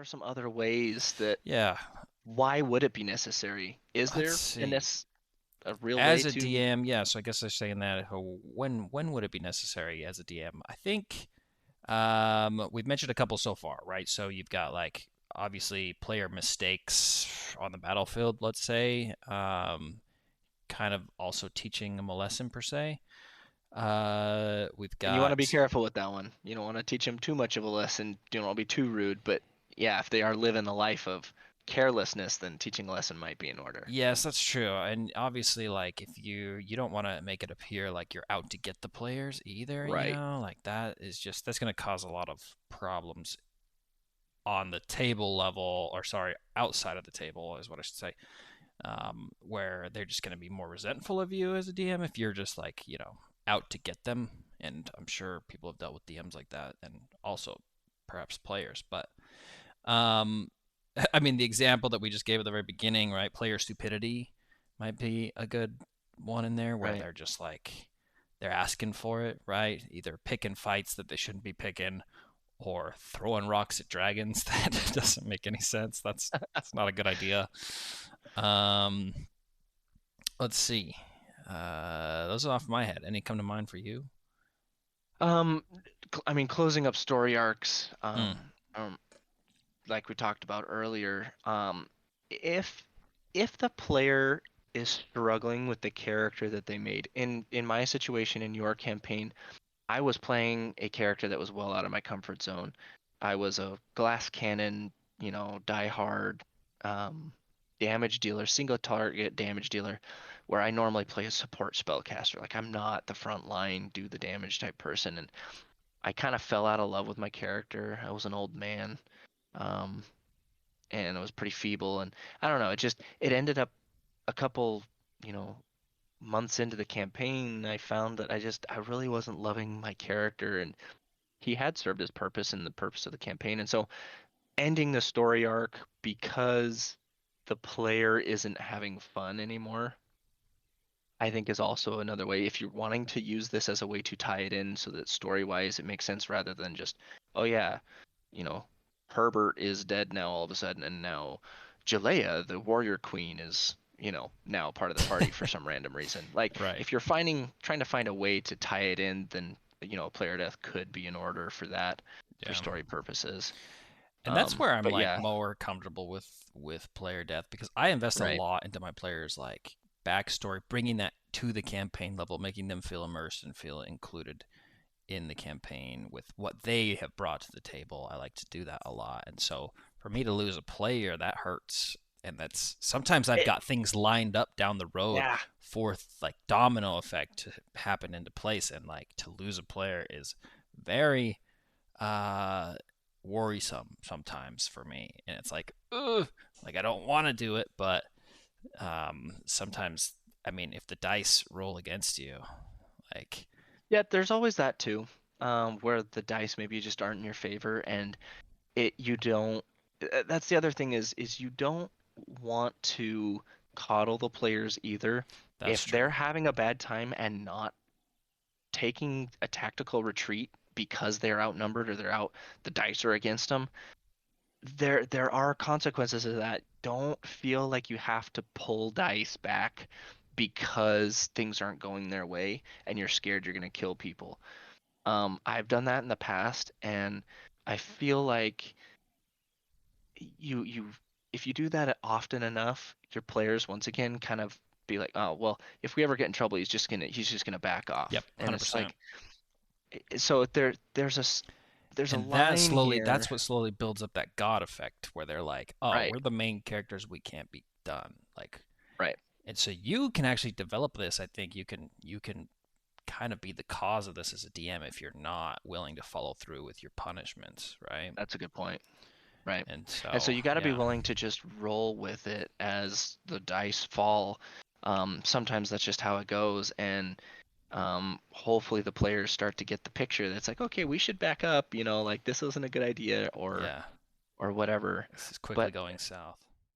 are some other ways that Yeah, why would it be necessary? Is let's there see. a real way As a to? DM, yeah, so I guess they're saying that when would it be necessary as a DM? I think we've mentioned a couple so far, right? So you've got like obviously player mistakes on the battlefield, let's say, kind of also teaching them a lesson per se. We've And you want to be got careful with that one. You don't want to teach them too much of a lesson. You don't want to be too rude. But yeah, if they are living a life of carelessness, then teaching a lesson might be in order. yes, that's true. And obviously like if you don't want to make it appear like you're out to get the players either, Right. like that is just that's going to cause a lot of problems on the table level, or sorry, outside of the table is what I should say, where they're just going to be more resentful of you as a DM if you're just like, out to get them. And I'm sure people have dealt with DMs like that, and also perhaps players. But um, I mean, the example that we just gave at the very beginning, right? Player stupidity might be a good one in there, where Right. they're just like they're asking for it, right? Either picking fights that they shouldn't be picking, or throwing rocks at dragons. That doesn't make any sense. That's not a good idea. Um, let's see. Those are off my head. Any come to mind for you? Um, I mean, closing up story arcs. Mm, Like we talked about earlier. If if the player is struggling with the character that they made, in my situation in your campaign, I was playing a character that was well out of my comfort zone. I was a glass cannon, die hard, um, damage dealer, single target damage dealer, where I normally play a support spellcaster. Like I'm not the front line, do the damage type person, and I kind of fell out of love with my character. I was an old man, um, and I was pretty feeble, and I don't know. It ended up a couple, you know, months into the campaign, I found that I really wasn't loving my character, and he had served his purpose and the purpose of the campaign. And so ending the story arc because the player isn't having fun anymore, I think is also another way. If you're wanting to use this as a way to tie it in so that story wise it makes sense rather than just, oh yeah, you know, Herbert is dead now all of a sudden, and now Jalea, the warrior queen, is, now part of the party for some random reason. Like right. if you're trying to find a way to tie it in, then player death could be in order for that, for Yeah. story purposes. And that's where I'm But like yeah, more comfortable with player death because I invest a right. lot into my players' like backstory, bringing that to the campaign level, making them feel immersed and feel included in the campaign with what they have brought to the table. I like to do that a lot. And so for me to lose a player, that hurts. And that's sometimes I've It, got things lined up down the road yeah, for like domino effect to happen into place. And like to lose a player is very uh worrisome sometimes for me. And it's like, ugh, like I don't want to do it, but sometimes I mean if the dice roll against you, like yeah. There's always that too, where the dice maybe just aren't in your favor, and you don't. That's the other thing is you don't want to coddle the players either. that's If true. they're having a bad time and not taking a tactical retreat because they're outnumbered or the dice are against them, there are consequences of that. Don't feel like you have to pull dice back because things aren't going their way and you're scared you're going to kill people. I've done that in the past, and I feel like you if you do that often enough, your players once again kind of be like, oh well, if we ever get in trouble, he's just gonna back Yep, off, and it's 100%. like, so there's a And that line slowly, here, that's what slowly builds up that God effect where they're like, oh, right? we're the main characters, we can't be done. Like, Right. and so you can actually develop this. I think you can kind of be the cause of this as a DM if you're not willing to follow through with your punishments, right? That's a good point. Right. And And so so, you got to be yeah, willing to just roll with it as the dice fall. Sometimes that's just how it goes, and hopefully the players start to get the picture that's like, okay, we should back up, like this isn't a good idea, or yeah, or whatever. this is quickly But going south.